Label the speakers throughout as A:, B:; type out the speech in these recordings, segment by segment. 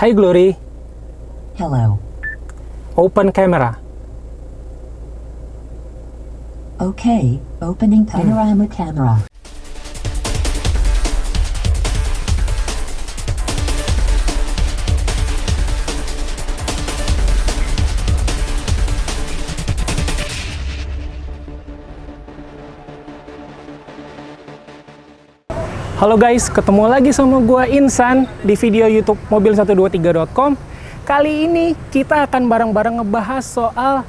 A: Hi Glory,
B: Hello.
A: open camera.
B: Okay, opening panorama camera.
A: Halo guys, ketemu lagi sama gua Insan di video YouTube mobil123.com. Kali ini kita akan bareng-bareng ngebahas soal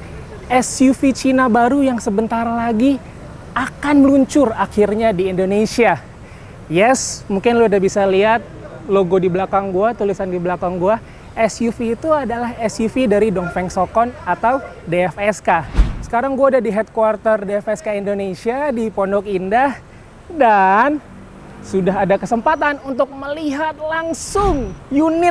A: SUV Cina baru yang sebentar lagi akan meluncur akhirnya di Indonesia. Yes, mungkin lo udah bisa lihat logo di belakang gua, tulisan di belakang gua. SUV itu adalah SUV dari Dongfeng Sokon atau DFSK. Sekarang gua udah di headquarter DFSK Indonesia di Pondok Indah dan sudah ada kesempatan untuk melihat langsung unit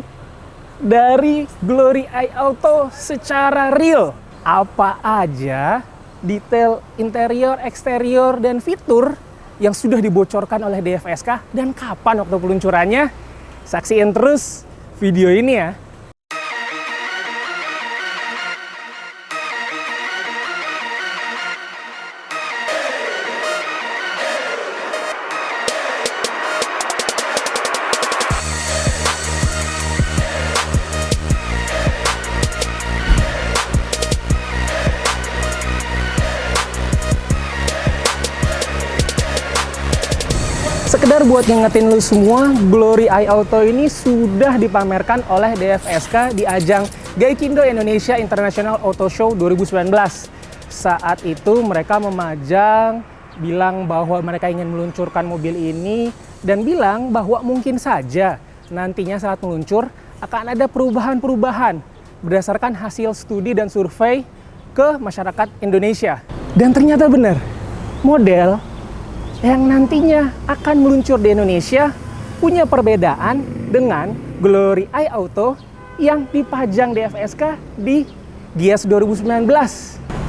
A: dari Glory iAuto secara real. Apa aja detail interior, eksterior, dan fitur yang sudah dibocorkan oleh DFSK dan kapan waktu peluncurannya? Saksiin terus video ini ya. Sekedar buat ngingetin lu semua, Glory iAuto ini sudah dipamerkan oleh DFSK di ajang Gaikindo Indonesia International Auto Show 2019. Saat itu mereka memajang, bilang bahwa mereka ingin meluncurkan mobil ini, dan bilang bahwa mungkin saja nantinya saat meluncur akan ada perubahan-perubahan berdasarkan hasil studi dan survei ke masyarakat Indonesia. Dan ternyata benar, model yang nantinya akan meluncur di Indonesia punya perbedaan dengan Glory iAuto yang dipajang DFSK di Gias 2019.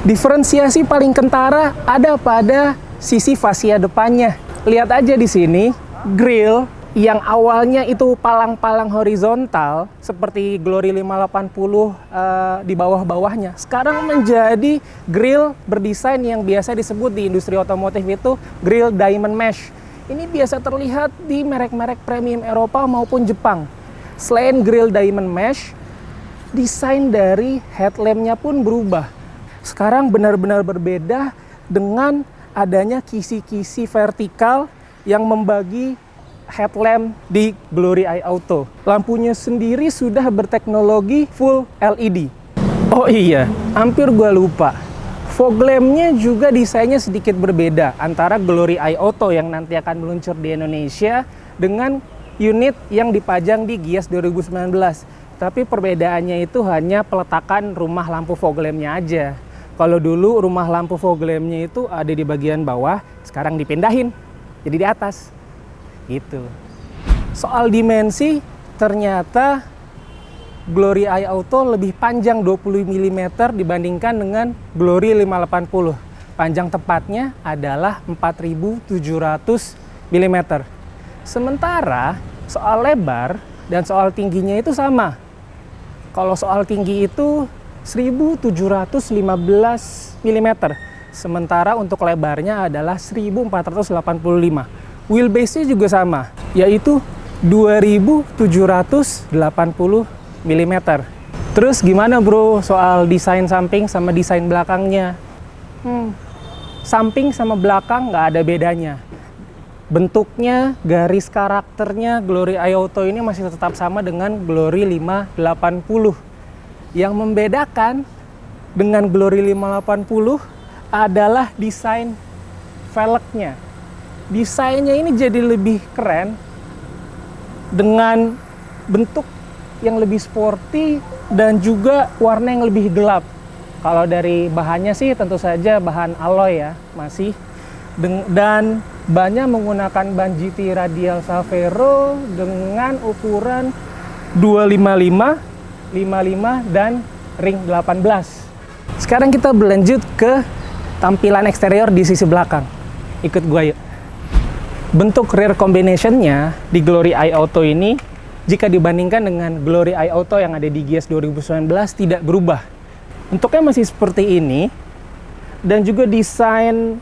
A: Diferensiasi paling kentara ada pada sisi fascia depannya. Lihat aja di sini, grill yang awalnya itu palang-palang horizontal seperti Glory 580 di bawah-bawahnya, sekarang menjadi grill berdesain yang biasa disebut di industri otomotif itu grill diamond mesh. Ini biasa terlihat di merek-merek premium Eropa maupun Jepang. Selain grill diamond mesh, desain dari headlampnya pun berubah. Sekarang benar-benar berbeda dengan adanya kisi-kisi vertikal yang membagi headlamp di Glory iAuto. Lampunya sendiri sudah berteknologi full LED. Oh iya, hampir gua lupa. Fog lampnya juga desainnya sedikit berbeda antara Glory iAuto yang nanti akan meluncur di Indonesia dengan unit yang dipajang di Gias 2019. Tapi perbedaannya itu hanya peletakan rumah lampu fog lampnya aja. Kalau dulu rumah lampu fog lampnya itu ada di bagian bawah, sekarang dipindahin jadi di atas. Gitu. Soal dimensi, ternyata Glory iAuto lebih panjang 20 mm dibandingkan dengan Glory 580. Panjang tepatnya adalah 4700 mm. Sementara soal lebar dan soal tingginya itu sama. Kalau soal tinggi itu 1715 mm. Sementara untuk lebarnya adalah 1485. Wheelbase-nya juga sama, yaitu 2780 mm. Terus gimana bro soal desain samping sama desain belakangnya? Samping sama belakang nggak ada bedanya. Bentuknya, garis karakternya Glory iAuto ini masih tetap sama dengan Glory 580. Yang membedakan dengan Glory 580 adalah desain velgnya. Desainnya ini jadi lebih keren dengan bentuk yang lebih sporty dan juga warna yang lebih gelap. Kalau dari bahannya sih tentu saja bahan alloy ya, masih. Dan bannya menggunakan ban GT radial Savero dengan ukuran 255, 55 dan ring 18. Sekarang kita berlanjut ke tampilan eksterior di sisi belakang. Ikut gua yuk. Bentuk rear combination-nya di Glory iAuto ini jika dibandingkan dengan Glory Eye Auto yang ada di Gias 2019 tidak berubah. Bentuknya masih seperti ini, dan juga desain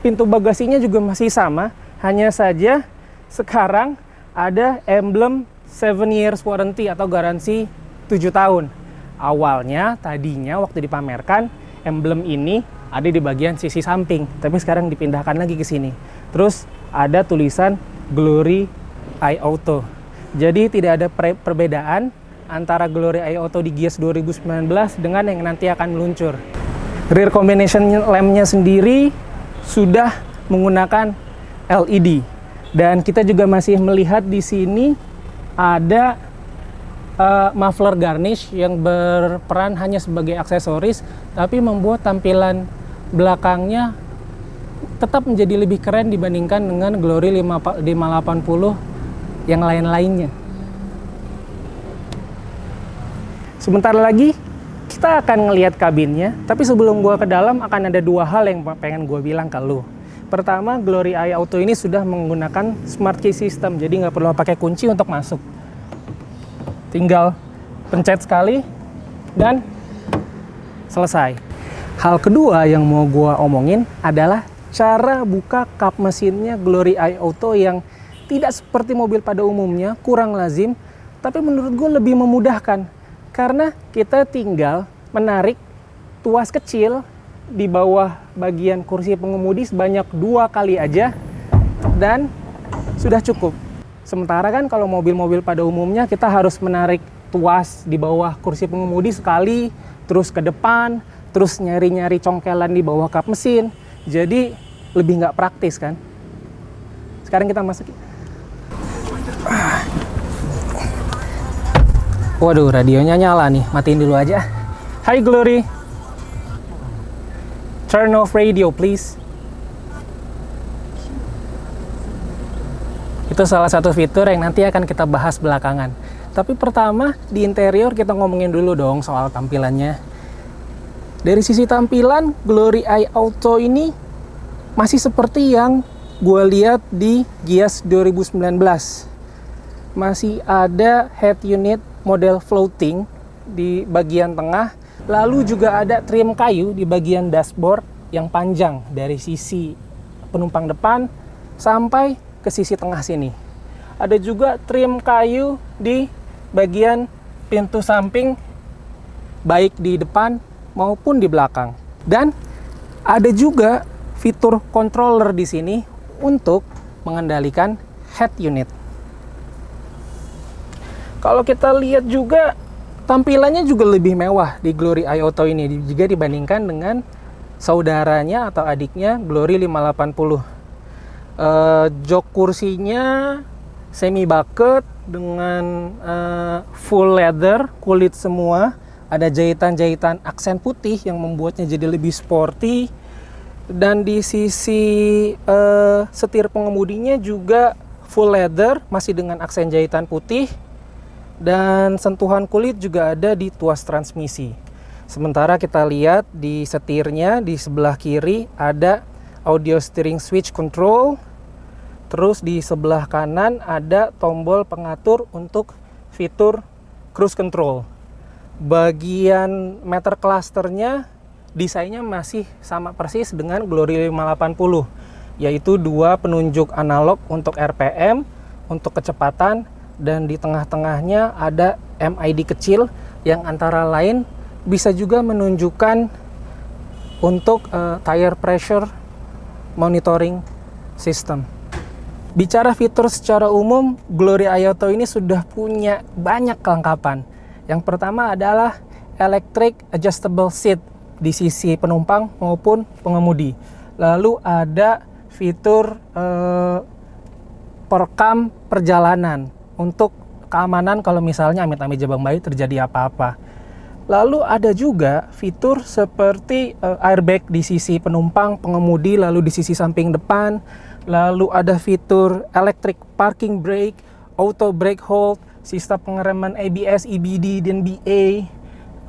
A: pintu bagasinya juga masih sama, hanya saja sekarang ada emblem 7 years warranty atau garansi 7 tahun. Awalnya, tadinya waktu dipamerkan, emblem ini ada di bagian sisi samping, tapi sekarang dipindahkan lagi ke sini. Terus ada tulisan Glory Eye Auto. Jadi tidak ada perbedaan antara Glory Eye Auto di Gias 2019 dengan yang nanti akan meluncur. Rear combination lampnya sendiri sudah menggunakan LED, dan kita juga masih melihat di sini ada muffler garnish yang berperan hanya sebagai aksesoris, tapi membuat tampilan belakangnya tetap menjadi lebih keren dibandingkan dengan Glory 580 yang lain-lainnya. Sebentar lagi kita akan ngelihat kabinnya, tapi sebelum gua ke dalam akan ada dua hal yang pengen gua bilang ke lu. Pertama, Glory Eye Auto ini sudah menggunakan smart key system, jadi nggak perlu pakai kunci untuk masuk. Tinggal pencet sekali dan selesai. Hal kedua yang mau gua omongin adalah cara buka kap mesinnya Glory Eye Auto yang tidak seperti mobil pada umumnya, kurang lazim, tapi menurut gue lebih memudahkan. Karena kita tinggal menarik tuas kecil di bawah bagian kursi pengemudi sebanyak 2 kali aja, dan sudah cukup. Sementara kan kalau mobil-mobil pada umumnya kita harus menarik tuas di bawah kursi pengemudi sekali, terus ke depan, terus nyari-nyari congkelan di bawah kap mesin. Jadi lebih nggak praktis kan. Sekarang kita masukin. Waduh, radionya nyala nih. Matiin dulu aja. Hi Glory. Turn off radio please. Itu salah satu fitur yang nanti akan kita bahas belakangan. Tapi pertama, di interior kita ngomongin dulu dong soal tampilannya. Dari sisi tampilan, Glory Eye Auto ini masih seperti yang gue lihat di Gias 2019. Masih ada head unit model floating di bagian tengah, lalu juga ada trim kayu di bagian dashboard yang panjang dari sisi penumpang depan sampai ke sisi tengah sini. Ada juga trim kayu di bagian pintu samping, baik di depan maupun di belakang. Dan ada juga fitur controller di sini untuk mengendalikan head unit. Kalau kita lihat juga tampilannya juga lebih mewah di Glory Eye Auto ini jika dibandingkan dengan saudaranya atau adiknya Glory 580. Jok kursinya semi bucket dengan full leather, kulit semua. Ada jahitan-jahitan aksen putih yang membuatnya jadi lebih sporty. Dan di sisi setir pengemudinya juga full leather, masih dengan aksen jahitan putih. Dan sentuhan kulit juga ada di tuas transmisi. Sementara kita lihat di setirnya di sebelah kiri ada audio steering switch control. Terus di sebelah kanan ada tombol pengatur untuk fitur cruise control. Bagian meter clusternya desainnya masih sama persis dengan Glory 580, yaitu 2 penunjuk analog untuk RPM, untuk kecepatan, dan di tengah-tengahnya ada MID kecil yang antara lain bisa juga menunjukkan untuk tire pressure monitoring system. Bicara fitur secara umum, Glory Eye Auto ini sudah punya banyak kelengkapan. Yang pertama adalah electric adjustable seat di sisi penumpang maupun pengemudi. Lalu ada fitur perekam perjalanan untuk keamanan kalau misalnya amit-amit jabang bayi terjadi apa-apa. Lalu ada juga fitur seperti airbag di sisi penumpang, pengemudi, lalu di sisi samping depan. Lalu ada fitur electric parking brake, auto brake hold, sistem pengereman ABS, EBD, dan BA,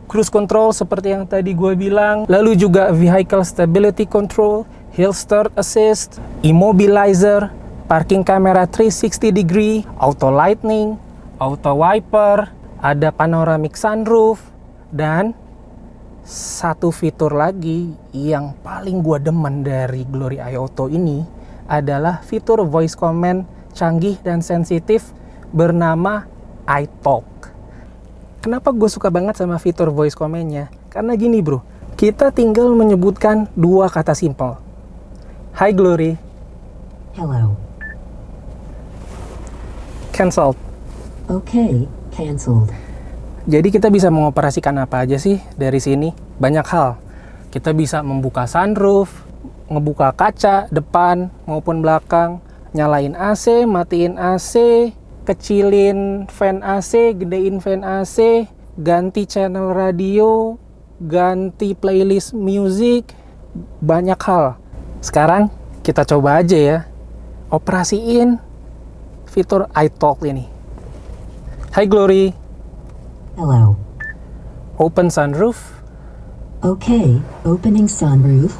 A: cruise control seperti yang tadi gue bilang. Lalu juga vehicle stability control, hill start assist, immobilizer, parking camera 360 degree, auto lighting, auto wiper, ada panoramic sunroof, dan satu fitur lagi yang paling gua demen dari Glory AI Auto ini adalah fitur voice command canggih dan sensitif bernama iTalk. Kenapa gue suka banget sama fitur voice command-nya? Karena gini bro, kita tinggal menyebutkan dua kata simpel. Hi Glory.
B: Hello.
A: Cancelled.
B: Okay, cancelled.
A: Jadi kita bisa mengoperasikan apa aja sih dari sini? Banyak hal. Kita bisa membuka sunroof, ngebuka kaca depan maupun belakang, nyalain AC, matiin AC, kecilin fan AC, gedein fan AC, ganti channel radio, ganti playlist music, banyak hal. Sekarang kita coba aja ya, operasiin fitur iTalk ini. Hi Glory.
B: Hello.
A: Open sunroof.
B: Okay, opening sunroof.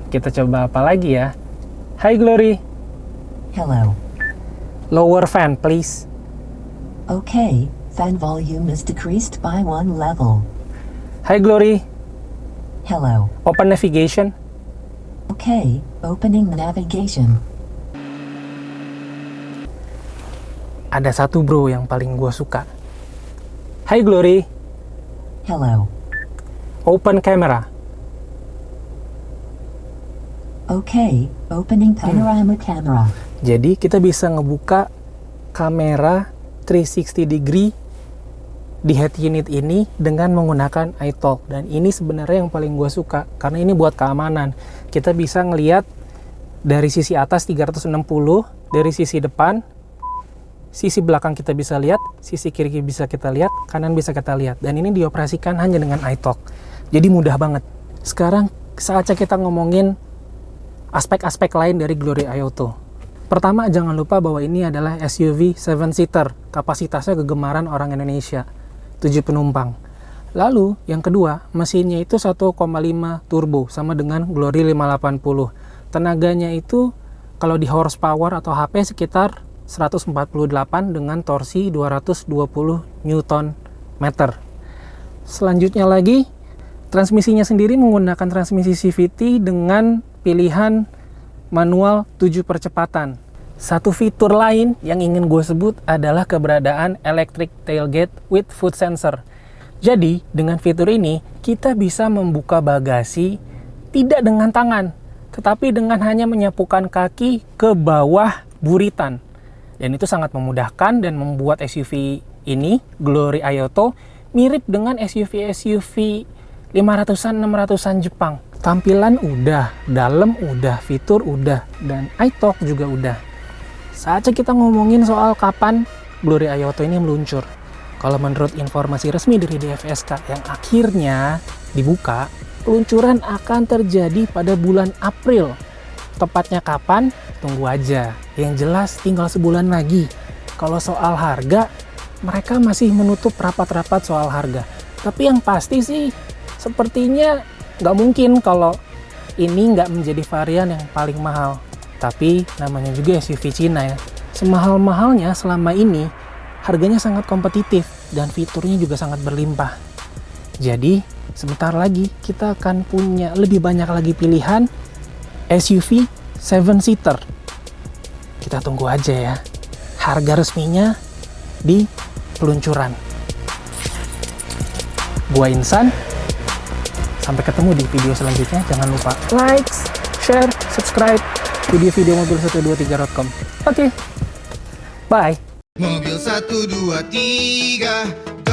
A: Kita coba apa lagi ya? Hi Glory.
B: Hello.
A: Lower fan please.
B: Okay, fan volume is decreased by 1 level.
A: Hi Glory.
B: Hello.
A: Open navigation.
B: Okay, opening navigation.
A: Ada satu bro yang paling gue suka. Hi Glory.
B: Hello.
A: Open camera.
B: Okay, opening panorama camera.
A: Jadi kita bisa ngebuka kamera 360 degree di head unit ini dengan menggunakan iTalk. Dan ini sebenarnya yang paling gue suka karena ini buat keamanan. Kita bisa ngelihat dari sisi atas 360, dari sisi depan, sisi belakang kita bisa lihat, sisi kiri bisa kita lihat, kanan bisa kita lihat. Dan ini dioperasikan hanya dengan iTalk. Jadi mudah banget. Sekarang saatnya kita ngomongin aspek-aspek lain dari Glory AI Auto. Pertama, jangan lupa bahwa ini adalah SUV 7-seater. Kapasitasnya kegemaran orang Indonesia. 7 penumpang. Lalu, yang kedua, mesinnya itu 1,5 turbo, sama dengan Glory 580. Tenaganya itu, kalau di horsepower atau HP sekitar 148 dengan torsi 220 Nm. Selanjutnya lagi, transmisinya sendiri menggunakan transmisi CVT dengan pilihan manual 7 percepatan. Satu fitur lain yang ingin gue sebut adalah keberadaan electric tailgate with foot sensor. Jadi, dengan fitur ini, kita bisa membuka bagasi tidak dengan tangan, tetapi dengan hanya menyapukan kaki ke bawah buritan. Dan itu sangat memudahkan dan membuat SUV ini, Glory AI Auto, mirip dengan SUV-SUV 500-an, 600-an Jepang. Tampilan udah, dalam udah, fitur udah, dan iTalk juga udah. Saatnya kita ngomongin soal kapan Glory AI Auto ini meluncur. Kalau menurut informasi resmi dari DFSK yang akhirnya dibuka, peluncuran akan terjadi pada bulan April. Tepatnya kapan? Tunggu aja. Yang jelas tinggal sebulan lagi. Kalau soal harga, mereka masih menutup rapat-rapat soal harga. Tapi yang pasti sih, sepertinya nggak mungkin kalau ini nggak menjadi varian yang paling mahal. Tapi namanya juga SUV Cina ya. Semahal-mahalnya selama ini, harganya sangat kompetitif dan fiturnya juga sangat berlimpah. Jadi, sebentar lagi kita akan punya lebih banyak lagi pilihan SUV 7-seater. Kita tunggu aja ya. Harga resminya di peluncuran. Gua Insan. Sampai ketemu di video selanjutnya. Jangan lupa like, share, subscribe video-video mobil123.com. Oke. Bye.
C: Mobil 1, 2, 3